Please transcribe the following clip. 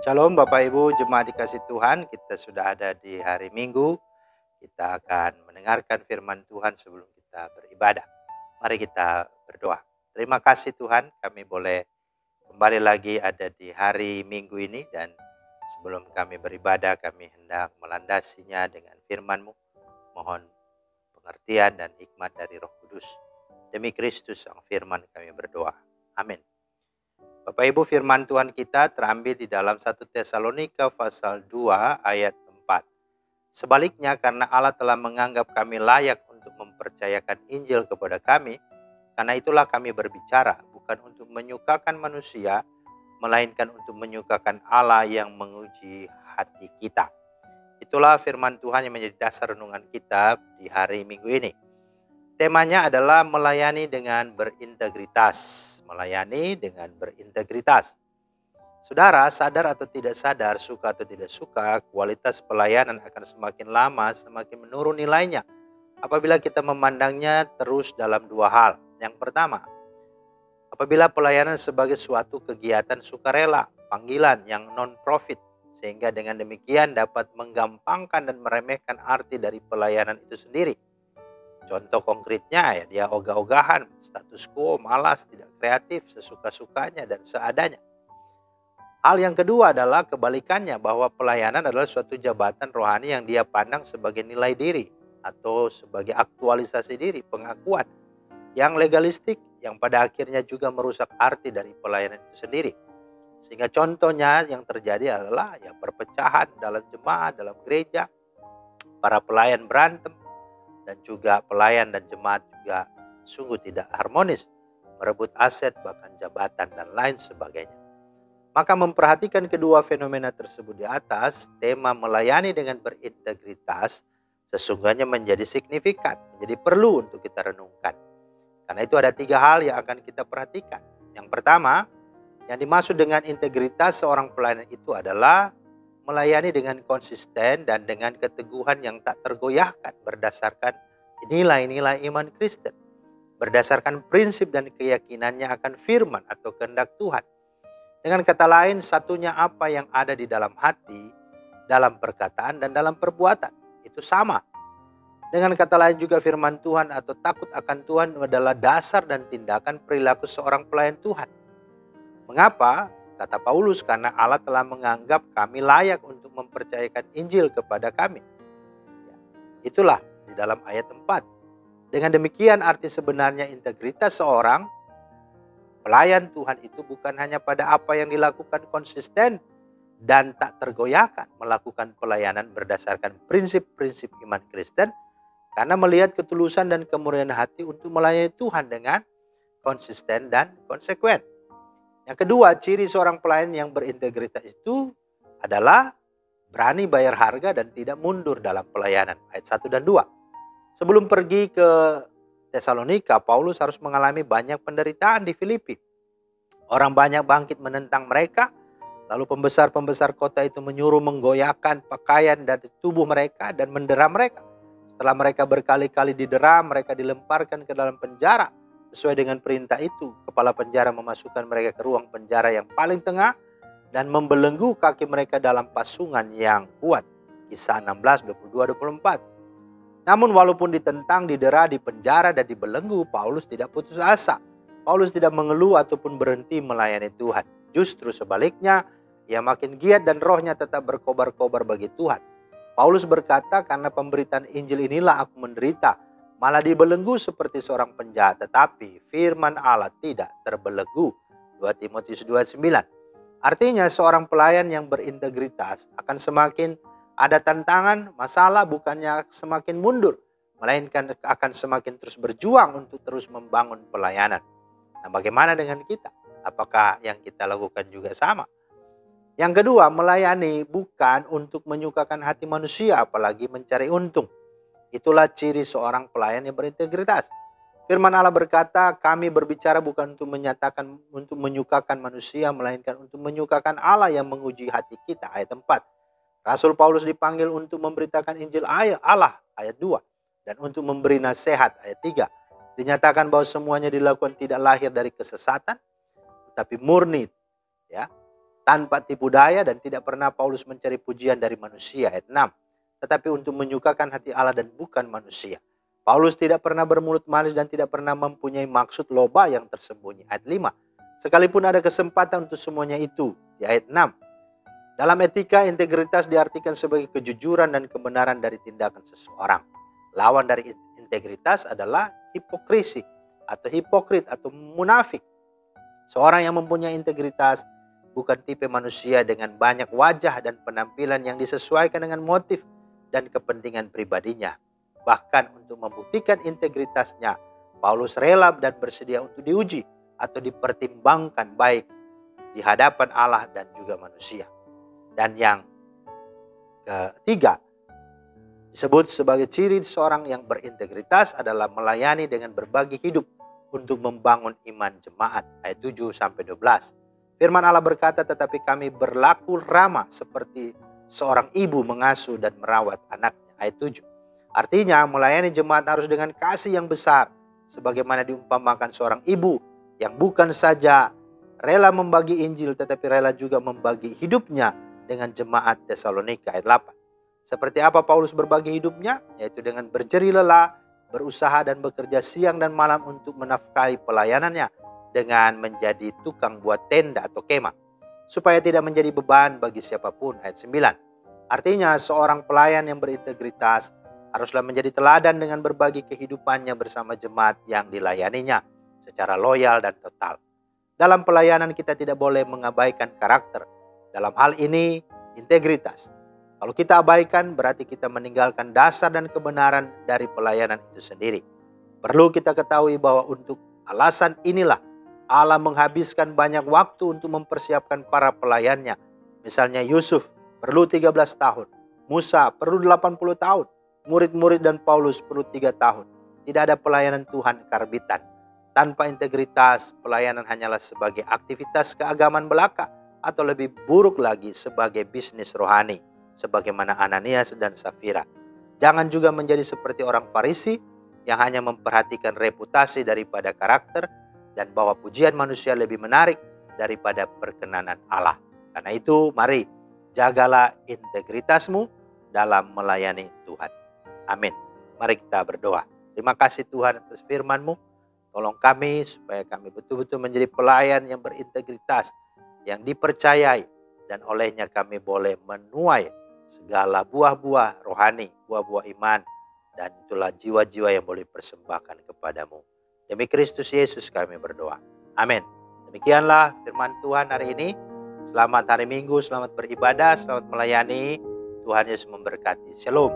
Shalom Bapak Ibu jemaat dikasih Tuhan, kita sudah ada di hari Minggu. Kita akan mendengarkan firman Tuhan sebelum kita beribadah. Mari kita berdoa. Terima kasih Tuhan, kami boleh kembali lagi ada di hari Minggu ini. Dan sebelum kami beribadah, kami hendak melandasinya dengan firman-Mu. Mohon pengertian dan hikmat dari Roh Kudus. Demi Kristus Sang Firman kami berdoa. Amin. Bapak Ibu, firman Tuhan kita terambil di dalam 1 Tesalonika pasal 2 ayat 4. Sebaliknya, karena Allah telah menganggap kami layak untuk mempercayakan Injil kepada kami, karena itulah kami berbicara, bukan untuk menyukakan manusia, melainkan untuk menyukakan Allah yang menguji hati kita. Itulah firman Tuhan yang menjadi dasar renungan kita di hari Minggu ini. Temanya adalah melayani dengan berintegritas. Melayani dengan berintegritas. Saudara, sadar atau tidak sadar, suka atau tidak suka, kualitas pelayanan akan semakin lama semakin menurun nilainya apabila kita memandangnya terus dalam dua hal. Yang pertama, apabila pelayanan sebagai suatu kegiatan sukarela, panggilan yang non-profit, sehingga dengan demikian dapat menggampangkan dan meremehkan arti dari pelayanan itu sendiri. Contoh konkretnya ya, dia ogah-ogahan, status quo, malas, tidak kreatif, sesuka-sukanya dan seadanya. Hal yang kedua adalah kebalikannya, bahwa pelayanan adalah suatu jabatan rohani yang dia pandang sebagai nilai diri atau sebagai aktualisasi diri, pengakuan yang legalistik yang pada akhirnya juga merusak arti dari pelayanan itu sendiri. Sehingga contohnya yang terjadi adalah ya perpecahan dalam jemaat, dalam gereja, para pelayan berantem, dan juga pelayan dan jemaat juga sungguh tidak harmonis, merebut aset, bahkan jabatan dan lain sebagainya. Maka memperhatikan kedua fenomena tersebut di atas, tema melayani dengan berintegritas sesungguhnya menjadi signifikan, menjadi perlu untuk kita renungkan. Karena itu ada tiga hal yang akan kita perhatikan. Yang pertama, yang dimaksud dengan integritas seorang pelayan itu adalah melayani dengan konsisten dan dengan keteguhan yang tak tergoyahkan berdasarkan nilai-nilai iman Kristen, berdasarkan prinsip dan keyakinannya akan firman atau kehendak Tuhan. Dengan kata lain, satunya apa yang ada di dalam hati, dalam perkataan dan dalam perbuatan, itu sama. Dengan kata lain juga firman Tuhan atau takut akan Tuhan adalah dasar dan tindakan perilaku seorang pelayan Tuhan. Mengapa? Kata Paulus, karena Allah telah menganggap kami layak untuk mempercayakan Injil kepada kami. Itulah di dalam ayat 4. Dengan demikian arti sebenarnya integritas seorang pelayan Tuhan itu bukan hanya pada apa yang dilakukan konsisten dan tak tergoyahkan melakukan pelayanan berdasarkan prinsip-prinsip iman Kristen, karena melihat ketulusan dan kemurnian hati untuk melayani Tuhan dengan konsisten dan konsekuen. Yang kedua, ciri seorang pelayan yang berintegritas itu adalah berani bayar harga dan tidak mundur dalam pelayanan. Ayat 1 dan 2. Sebelum pergi ke Tesalonika, Paulus harus mengalami banyak penderitaan di Filipi. Orang banyak bangkit menentang mereka, lalu pembesar-pembesar kota itu menyuruh menggoyahkan pakaian dari tubuh mereka dan mendera mereka. Setelah mereka berkali-kali didera, mereka dilemparkan ke dalam penjara. Sesuai dengan perintah itu, kepala penjara memasukkan mereka ke ruang penjara yang paling tengah dan membelenggu kaki mereka dalam pasungan yang kuat. Kisah 16, 22, 24. Namun walaupun ditentang, didera, dipenjara dan dibelenggu, Paulus tidak putus asa. Paulus tidak mengeluh ataupun berhenti melayani Tuhan. Justru sebaliknya, ia makin giat dan rohnya tetap berkobar-kobar bagi Tuhan. Paulus berkata, karena pemberitaan Injil inilah aku menderita, malah dibelenggu seperti seorang penjahat, tetapi firman Allah tidak terbelenggu. 2 Timotius 2:9. Artinya seorang pelayan yang berintegritas akan semakin ada tantangan, masalah, bukannya semakin mundur, melainkan akan semakin terus berjuang untuk terus membangun pelayanan. Nah, bagaimana dengan kita? Apakah yang kita lakukan juga sama? Yang kedua, melayani bukan untuk menyukakan hati manusia, apalagi mencari untung. Itulah ciri seorang pelayan yang berintegritas. Firman Allah berkata, kami berbicara bukan untuk menyukakan manusia, melainkan untuk menyukakan Allah yang menguji hati kita. Ayat 4. Rasul Paulus dipanggil untuk memberitakan Injil Allah. Ayat 2. Dan untuk memberi nasihat. Ayat 3. Dinyatakan bahwa semuanya dilakukan tidak lahir dari kesesatan, tapi murni, ya, tanpa tipu daya, dan tidak pernah Paulus mencari pujian dari manusia. Ayat 6. Tetapi untuk menyukakan hati Allah dan bukan manusia. Paulus tidak pernah bermulut manis dan tidak pernah mempunyai maksud loba yang tersembunyi. Ayat 5. Sekalipun ada kesempatan untuk semuanya itu. Di ayat 6. Dalam etika, integritas diartikan sebagai kejujuran dan kebenaran dari tindakan seseorang. Lawan dari integritas adalah hipokrisi atau hipokrit atau munafik. Seorang yang mempunyai integritas bukan tipe manusia dengan banyak wajah dan penampilan yang disesuaikan dengan motif dan kepentingan pribadinya. Bahkan untuk membuktikan integritasnya, Paulus rela dan bersedia untuk diuji atau dipertimbangkan baik di hadapan Allah dan juga manusia. Dan yang ketiga, disebut sebagai ciri seorang yang berintegritas adalah melayani dengan berbagi hidup untuk membangun iman jemaat. Ayat 7-12. Firman Allah berkata, tetapi kami berlaku ramah seperti seorang ibu mengasuh dan merawat anaknya. Ayat 7. Artinya melayani jemaat harus dengan kasih yang besar. Sebagaimana diumpamakan seorang ibu yang bukan saja rela membagi Injil, tetapi rela juga membagi hidupnya dengan jemaat Tesalonika. Ayat 8. Seperti apa Paulus berbagi hidupnya? Yaitu dengan berjeri lelah, berusaha dan bekerja siang dan malam untuk menafkahi pelayanannya dengan menjadi tukang buat tenda atau kemah, supaya tidak menjadi beban bagi siapapun. Ayat 9. Artinya seorang pelayan yang berintegritas haruslah menjadi teladan dengan berbagi kehidupannya bersama jemaat yang dilayaninya secara loyal dan total. Dalam pelayanan kita tidak boleh mengabaikan karakter. Dalam hal ini integritas. Kalau kita abaikan berarti kita meninggalkan dasar dan kebenaran dari pelayanan itu sendiri. Perlu kita ketahui bahwa untuk alasan inilah Allah menghabiskan banyak waktu untuk mempersiapkan para pelayannya. Misalnya Yusuf perlu 13 tahun, Musa perlu 80 tahun, murid-murid dan Paulus perlu 3 tahun. Tidak ada pelayanan Tuhan karbitan. Tanpa integritas, pelayanan hanyalah sebagai aktivitas keagamaan belaka atau lebih buruk lagi sebagai bisnis rohani, sebagaimana Ananias dan Safira. Jangan juga menjadi seperti orang Farisi yang hanya memperhatikan reputasi daripada karakter dan bahwa pujian manusia lebih menarik daripada perkenanan Allah. Karena itu, mari jagalah integritasmu dalam melayani Tuhan. Amin. Mari kita berdoa. Terima kasih Tuhan atas firman-Mu. Tolong kami supaya kami betul-betul menjadi pelayan yang berintegritas, yang dipercayai, dan olehnya kami boleh menuai segala buah-buah rohani, buah-buah iman, dan itulah jiwa-jiwa yang boleh persembahkan kepadamu. Demi Kristus Yesus kami berdoa. Amin. Demikianlah firman Tuhan hari ini. Selamat hari Minggu, selamat beribadah, selamat melayani. Tuhan Yesus memberkati. Shalom.